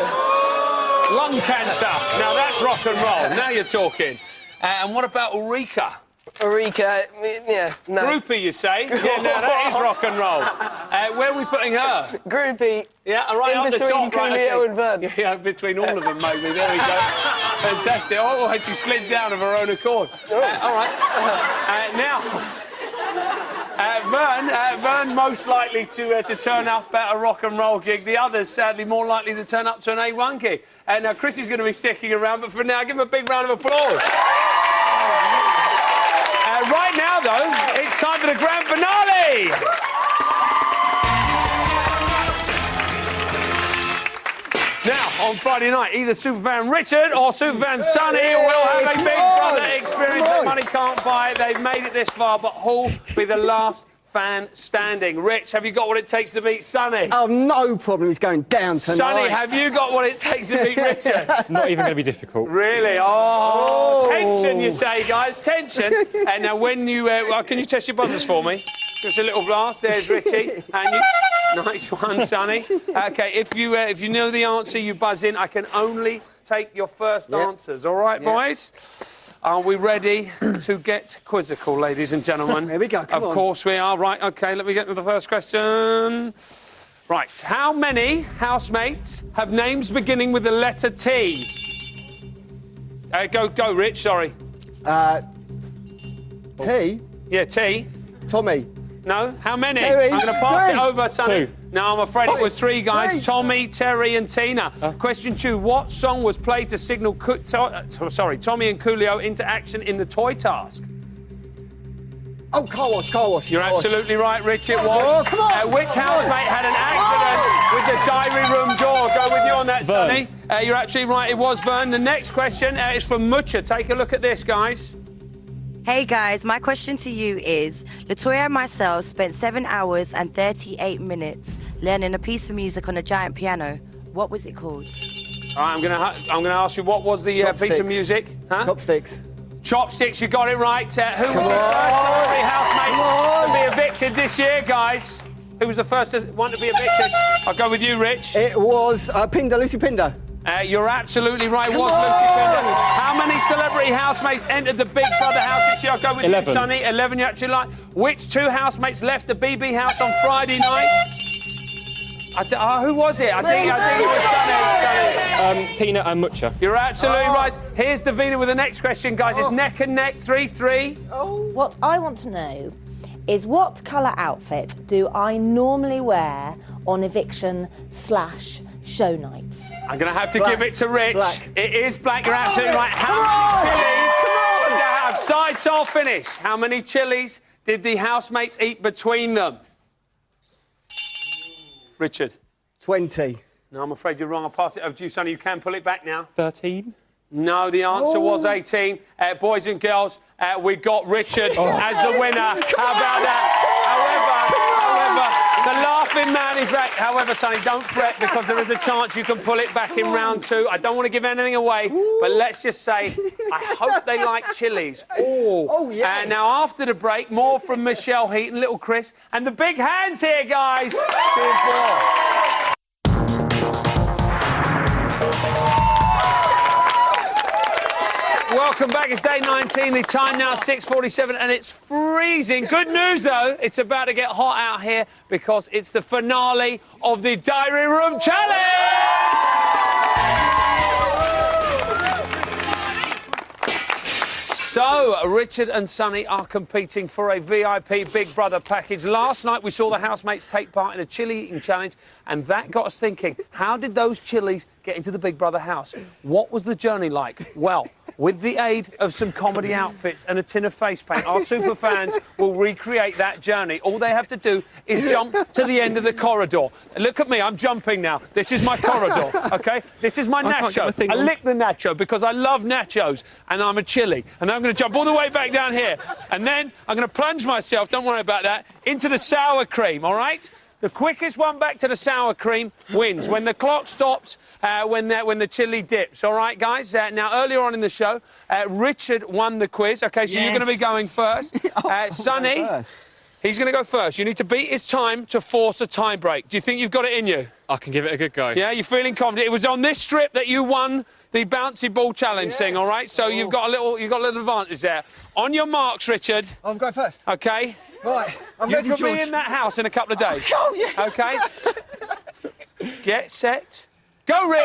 Speaker 1: Lung cancer. Now that's rock and roll. Now you're talking. And what about Ulrika?
Speaker 19: Ulrika, yeah, no.
Speaker 1: Groupie, you say? Yeah, now that is rock and roll. Where are we putting her?
Speaker 19: Groupie.
Speaker 1: Yeah, right
Speaker 19: in
Speaker 1: up the top.
Speaker 19: between Coolio and Vern.
Speaker 1: Yeah, between all of them, maybe. There we go. Fantastic. Oh, and she slid down of her own accord. All right. Now, Vern most likely to turn up at a rock and roll gig. The others, sadly, more likely to turn up to an A1 gig. And now Chris is going to be sticking around, but for now, give him a big round of applause. Right now, though, it's time for the grand finale! Now, on Friday night, either Superfan Richard or Superfan Sonny will have a Big Brother experience that money can't buy. They've made it this far, but who'll be the last fan standing? Rich, have you got what it takes to beat Sonny?
Speaker 16: Oh, no problem. He's going down tonight.
Speaker 1: Sonny, have you got what it takes to beat Richard?
Speaker 17: It's not even going to be difficult.
Speaker 1: Really? Oh, tension, you say, guys. Tension. And now, when you... can you test your buzzers for me? Just a little blast. There's Richie. And you... Nice one, Sonny. OK, if you know the answer, you buzz in. I can only take your first answers. All right, boys? Are we ready to get quizzical, ladies and gentlemen?
Speaker 16: Here we go, come on.
Speaker 1: Of course we are. Right, OK, let me get to the first question. Right, how many housemates have names beginning with the letter T? Go, Rich, sorry.
Speaker 16: T?
Speaker 1: Yeah, T.
Speaker 16: Tommy.
Speaker 1: No, how many?
Speaker 16: Terry.
Speaker 1: I'm going to pass it over, Sonny.
Speaker 17: 2.
Speaker 1: No, I'm afraid it was 3, guys.
Speaker 16: 3.
Speaker 1: Tommy, Terry and Tina. Question 2. What song was played to signal Tommy and Coolio into action in the toy task?
Speaker 16: Oh, car wash.
Speaker 1: You're absolutely right, Rich, it was.
Speaker 16: Oh, come on.
Speaker 1: Which housemate had an accident with the diary room door? Go with you on that,
Speaker 17: Vern.
Speaker 1: Sonny. You're absolutely right, it was Vern. The next question is from Mucha. Take a look at this, guys.
Speaker 18: Hey guys, my question to you is, LaToya and myself spent 7 hours and 38 minutes learning a piece of music on a giant piano. What was it called?
Speaker 1: All right, I'm gonna ask you, what was the piece of music? Huh?
Speaker 16: Chopsticks.
Speaker 1: Chopsticks, you got it right. Who was the first celebrity housemate to be evicted this year, guys? Who was the first one to be evicted? I'll go with you, Rich.
Speaker 16: It was Lucy Pinder.
Speaker 1: You're absolutely right. It was Lucy Pinder. How many celebrity housemates entered the Big Brother house this year? I'll go with
Speaker 17: 11.
Speaker 1: you, Sonny. 11, you're absolutely right. Which 2 housemates left the BB house on Friday night? Who was it? I think it was Sonny.
Speaker 17: Tina and Mucha.
Speaker 1: You're absolutely right. Here's Davina with the next question, guys. It's neck and neck, 3-3.
Speaker 21: What I want to know is what colour outfit do I normally wear on eviction/show nights?
Speaker 1: I'm going to have to give it to Rich.
Speaker 16: Black.
Speaker 1: It is black. You're absolutely right. How many chilies did they have? Side soul finish. How many chilies did the housemates eat between them? Richard.
Speaker 16: 20.
Speaker 1: No, I'm afraid you're wrong. I'll pass it over to you, Sonny. You can pull it back now.
Speaker 17: 13.
Speaker 1: No, the answer was 18. Boys and girls, we got Richard as the winner. How about that? However, the laughing man is back. However, Sonny, don't fret, because there is a chance you can pull it back in round 2. I don't want to give anything away, but let's just say I hope they like chilies. Oh, yeah. Now, after the break, more from Michelle Heat and little Chris. And the big hands here, guys. 2 and 4. Welcome back. It's day 19. The time now 6:47, and it's freezing. Good news, though. It's about to get hot out here because it's the finale of the Diary Room Challenge. So, Richard and Sonny are competing for a VIP Big Brother package. Last night, we saw the housemates take part in a chilli eating challenge, and that got us thinking, how did those chilies get into the Big Brother house? What was the journey like? Well, with the aid of some comedy outfits and a tin of face paint, our super fans will recreate that journey. All they have to do is jump to the end of the corridor. Look at me, I'm jumping now. This is my corridor, OK? This is my nacho. I lick the nacho because I love nachos, and I'm a chili. And I'm going to jump all the way back down here. And then I'm going to plunge myself, don't worry about that, into the sour cream, all right? The quickest one back to the sour cream wins. When the clock stops, when the chili dips. All right, guys? Now, earlier on in the show, Richard won the quiz. OK, so you're going to be going first. Sonny, he's going to go first. You need to beat his time to force a tie break. Do you think you've got it in you?
Speaker 17: I can give it a good go.
Speaker 1: Yeah, you're feeling confident. It was on this strip that you won the bouncy ball challenge thing, all right? So you've got a little advantage there. On your marks, Richard.
Speaker 16: I'm going first.
Speaker 1: OK.
Speaker 16: Right, I'm
Speaker 1: you
Speaker 16: ready,
Speaker 1: could
Speaker 16: George.
Speaker 1: be in that house in a couple of days.
Speaker 16: Oh, yeah.
Speaker 1: OK? Get set. Go, Rich!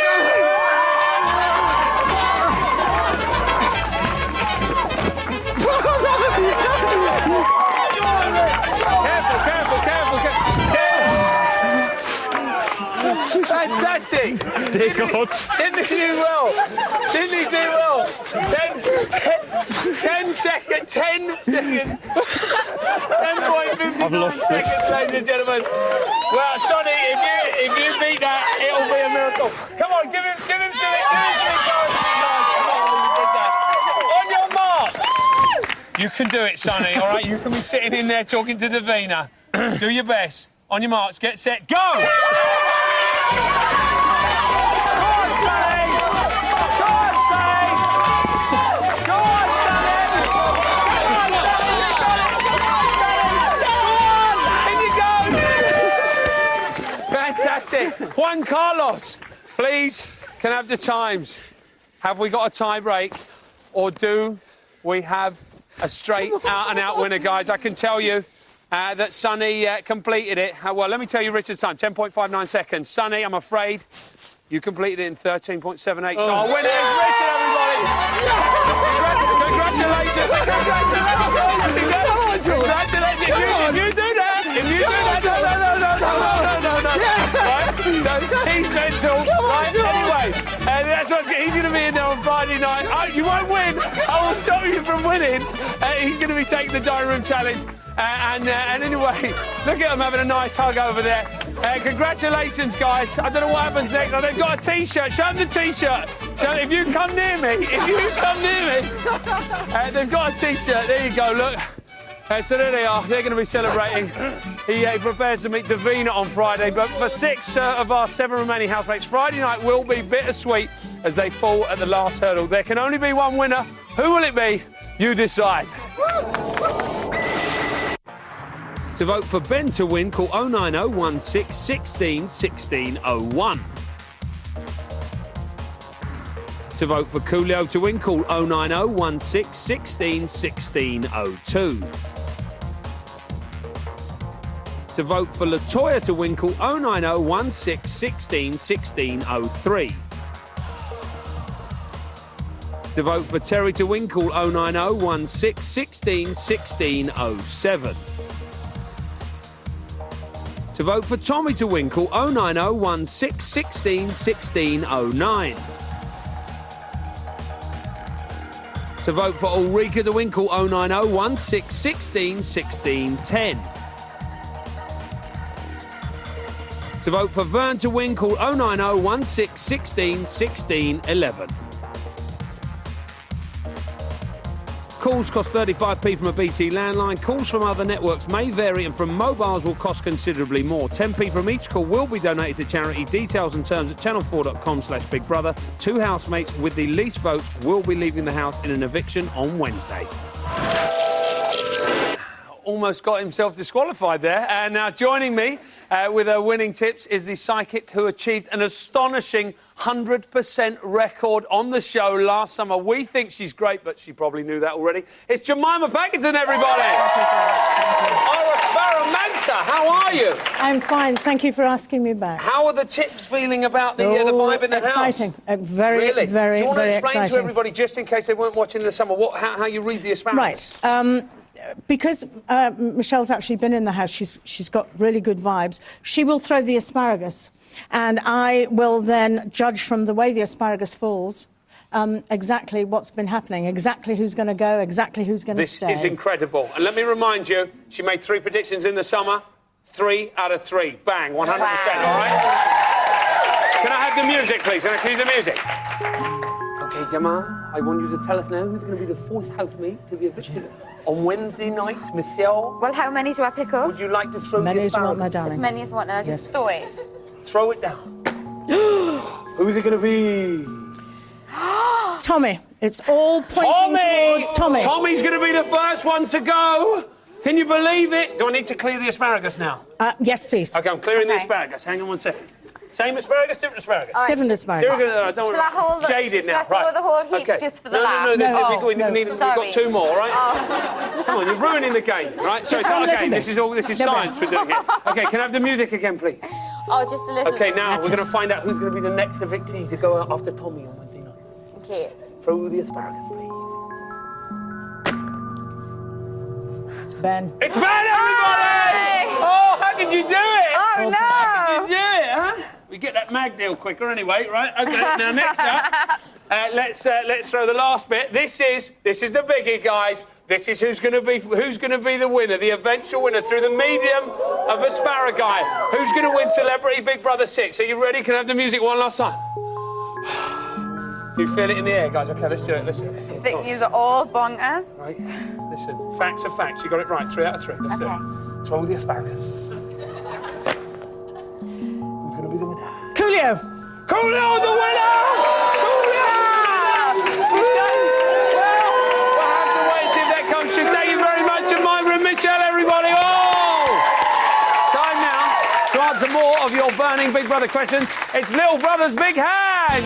Speaker 1: Careful. Fantastic.
Speaker 17: Dear God.
Speaker 1: Didn't he do well? 10 seconds. 10.51
Speaker 17: I've lost
Speaker 1: seconds,
Speaker 17: this.
Speaker 1: ladies and gentlemen. Well, Sonny, if you beat that, it'll be a miracle. Come on, give him some on your mark. You can do it, Sonny, all right? You can be sitting in there talking to Davina. Do your best. On your marks, get set, go! Juan Carlos, please, can I have the times? Have we got a tie break, or do we have a straight out-and-out winner, guys? I can tell you that Sonny completed it. Well, let me tell you Richard's time, 10.59 seconds. Sonny, I'm afraid you completed it in 13.78. So our winner is Richard, everybody. Congratulations. If you do that, right? So he's mental, right? Anyway, that's what's he's going to be in there on Friday night. You won't win. I will stop you from winning. He's going to be taking the Diary Room Challenge. And anyway, look at them having a nice hug over there. Congratulations, guys. I don't know what happens next. Oh, they've got a T-shirt. Show them the T-shirt. If you come near me, they've got a T-shirt. There you go, look. So there they are. They're going to be celebrating. He prepares to meet Davina on Friday. But for 6 of our 7 remaining housemates, Friday night will be bittersweet as they fall at the last hurdle. There can only be one winner. Who will it be? You decide. To vote for Ben to win, call 090 16 16 1601. To vote for Coolio to win, call 090 16 16 1602. To vote for Latoya to win, call 090 16 16 1603. To vote for Terry to win, call 090 16 16 1607. To vote for Tommy to win, call 090 16 16 1609. To vote for Ulrika to win, call 090 16 16 10. To vote for Vern to win, call 090 16 16 11. calls cost 35p from a BT landline. Calls from other networks may vary, and from mobiles will cost considerably more. 10p from each call will be donated to charity. Details and terms at channel4.com/bigbrother. 2 housemates with the least votes will be leaving the house in an eviction on Wednesday. Almost got himself disqualified there. And now joining me with her winning tips is the psychic who achieved an astonishing 100% record on the show last summer. We think she's great, but she probably knew that already. It's Jemima Packington, everybody! Our Asparamancer, how are you?
Speaker 3: I'm fine. Thank you for asking me back.
Speaker 1: How are the tips feeling about the vibe in the
Speaker 3: exciting.
Speaker 1: house?
Speaker 3: Very,
Speaker 1: really?
Speaker 3: very,
Speaker 1: Do you want
Speaker 3: very
Speaker 1: to explain
Speaker 3: exciting.
Speaker 1: to everybody, just in case they weren't watching in the summer, how you read the asparagus?
Speaker 3: Right. Because Michelle's actually been in the house, she's got really good vibes. She will throw the asparagus, and I will then judge from the way the asparagus falls exactly what's been happening, exactly who's going to go, exactly who's going to stay.
Speaker 1: This is incredible. And let me remind you, she made 3 predictions in the summer. 3 out of 3. Bang, 100%, all right? Can I have the music, please? Can I cue the music? OK, Jamal, I want you to tell us now who's going to be the 4th housemate to be evicted on Wednesday night, Michelle.
Speaker 4: Well, how many do I pick up?
Speaker 1: Would you like to throw
Speaker 3: many
Speaker 1: the
Speaker 3: as you want, my
Speaker 4: As
Speaker 3: darling.
Speaker 4: many as one, and I'll just throw it.
Speaker 1: Throw it down. Who's it going to be?
Speaker 3: Tommy. It's all pointing towards Tommy.
Speaker 1: Tommy's going to be the first one to go. Can you believe it? Do I need to clear the asparagus now?
Speaker 3: Yes, please.
Speaker 1: OK, I'm clearing the asparagus. Hang on 1 second. Same asparagus, different asparagus?
Speaker 3: Right, different asparagus.
Speaker 1: Shall
Speaker 4: I hold
Speaker 1: jaded
Speaker 4: shall
Speaker 1: now.
Speaker 4: I throw the whole heap just for the laugh?
Speaker 1: No, we've got 2 more, right?
Speaker 4: Oh.
Speaker 1: Come on, you're ruining the game, right? So
Speaker 3: Just
Speaker 1: it's not
Speaker 3: a
Speaker 1: a game.
Speaker 3: little
Speaker 1: This is
Speaker 3: bit.
Speaker 1: science we're doing here. OK, can I have the music again, please?
Speaker 4: Oh, just a little
Speaker 1: OK,
Speaker 4: bit.
Speaker 1: now we're going to find out who's going to be the next evictee to go out after Tommy on Wednesday night.
Speaker 4: Okay.
Speaker 1: Throw the asparagus, please.
Speaker 3: It's Ben.
Speaker 1: It's Ben, everybody! Oh, how could you do it?
Speaker 4: Oh, no!
Speaker 1: How could you do it, huh? We get that mag deal quicker anyway, right? OK, now next up, let's throw the last bit. This is the biggie, guys. This is who's going to be the winner, the eventual winner through the medium of asparagus. Who's going to win Celebrity Big Brother 6? Are you ready? Can I have the music one last time? You feel it in the air, guys. OK, let's do it. Listen.
Speaker 4: I think these are all bonkers.
Speaker 1: Right. Listen. Facts are facts. You got it right. 3 out of 3. Let's do it. Throw the asparagus. Who's going to be the winner?
Speaker 3: Coolio.
Speaker 1: Coolio, the winner! Coolio! Michelle, well, we'll have to wait and see if that comes true. Thank you very much, Jemima and Michelle, everybody. Oh! Time now to answer more of your burning Big Brother questions. It's Little Brother's Big Hand.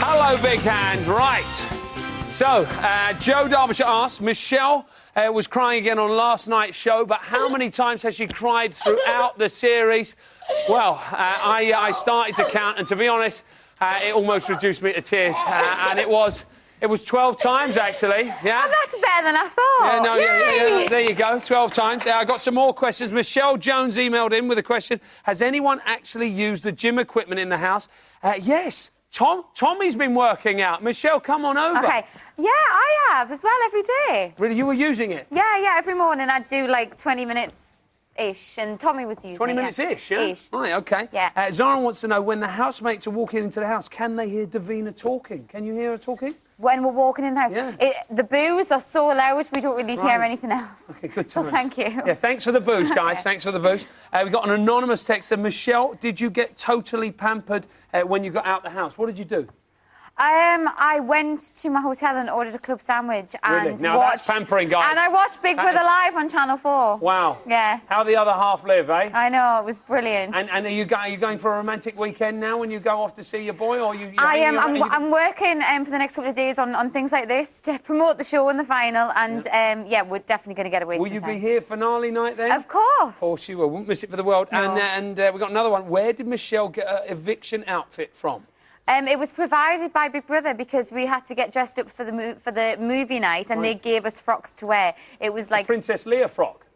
Speaker 1: Hello, Big Hand. Right. So, Joe Derbyshire asked, Michelle was crying again on last night's show, but how many times has she cried throughout the series? Well, I started to count, and to be honest, it almost reduced me to tears, and it was 12 times, actually. Yeah?
Speaker 4: Oh, that's better than I thought.
Speaker 1: Yeah, no, yeah, there you go, 12 times. I got some more questions. Michelle Jones emailed in with a question. Has anyone actually used the gym equipment in the house? Yes. Tommy's been working out. Michelle, come on over.
Speaker 4: OK. Yeah, I have as well every day.
Speaker 1: Really? You were using it?
Speaker 4: Yeah, every morning I'd do like 20 minutes-ish, and Tommy was using
Speaker 1: 20
Speaker 4: it.
Speaker 1: minutes-ish, yeah?
Speaker 4: Ish.
Speaker 1: Right, OK.
Speaker 4: Yeah.
Speaker 1: Zara wants to know, when the housemates are walking into the house, can they hear Davina talking? Can you hear her talking?
Speaker 4: When we're walking in the house.
Speaker 1: Yeah.
Speaker 4: The boos are so loud, we don't really hear anything else.
Speaker 1: OK, good to
Speaker 4: So
Speaker 1: know.
Speaker 4: thank you.
Speaker 1: Yeah, thanks for the booze, guys. Thanks for the booze. We got an anonymous texter. Michelle, did you get totally pampered when you got out the house? What did you do?
Speaker 4: I went to my hotel and ordered a club sandwich and
Speaker 1: Really? Now
Speaker 4: watched...
Speaker 1: that's pampering, guys.
Speaker 4: And I watched Big Brother Live on Channel 4.
Speaker 1: Wow.
Speaker 4: Yes.
Speaker 1: How the other half live, eh?
Speaker 4: I know, it was brilliant.
Speaker 1: And are you going for a romantic weekend now when you go off to see your boy, or you?
Speaker 4: I'm working for the next couple of days on things like this to promote the show in the final, and yeah, we're definitely going to get away.
Speaker 1: Will you be here finale night then?
Speaker 4: Of course.
Speaker 1: Of course you will. Won't miss it for the world.
Speaker 4: No.
Speaker 1: And we've got another one. Where did Michelle get her eviction outfit from?
Speaker 4: It was provided by Big Brother because we had to get dressed up for the movie night, and they gave us frocks to wear. It was like
Speaker 1: Princess Leia frock.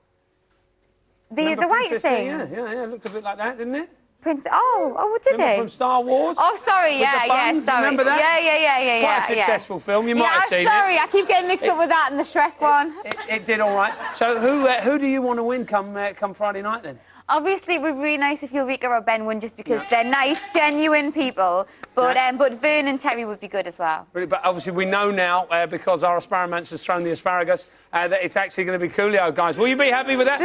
Speaker 4: the white
Speaker 1: Princess
Speaker 4: thing.
Speaker 1: Leia? Yeah, it looked a bit like that, didn't it?
Speaker 4: What did
Speaker 1: Remember
Speaker 4: he?
Speaker 1: from Star Wars?
Speaker 4: Oh, sorry,
Speaker 1: With
Speaker 4: yeah,
Speaker 1: the
Speaker 4: yeah,
Speaker 1: buns?
Speaker 4: sorry.
Speaker 1: Remember that?
Speaker 4: Yeah.
Speaker 1: Quite a successful film. You might have seen
Speaker 4: sorry,
Speaker 1: it.
Speaker 4: I keep getting mixed up with that and the Shrek one.
Speaker 1: It did all right. So who do you want to win come Friday night then?
Speaker 4: Obviously, it would be really nice if Ulrika or Ben won, just because they're nice, genuine people. But Vern and Terry would be good as well.
Speaker 1: Really, but obviously, we know now because our asparagus has thrown the asparagus that it's actually going to be Coolio, guys. Will you be happy with that?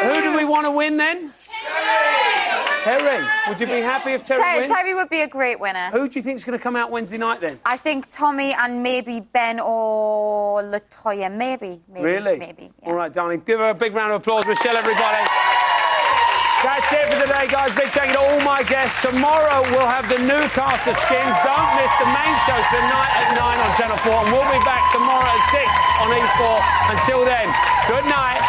Speaker 1: Who do we want to win then? Terry. Would you be happy if Terry wins?
Speaker 4: Terry would be a great winner.
Speaker 1: Who do you think is going to come out Wednesday night then?
Speaker 4: I think Tommy and maybe Ben or Latoya. Maybe.
Speaker 1: Really?
Speaker 4: Maybe. Yeah.
Speaker 1: All right, darling. Give her a big round of applause, Michelle, everybody. That's it for today, guys. Big thank you to all my guests. Tomorrow we'll have the new cast of Skins. Don't miss the main show tonight at 9 on Channel 4. And we'll be back tomorrow at 6 on E4. Until then, good night.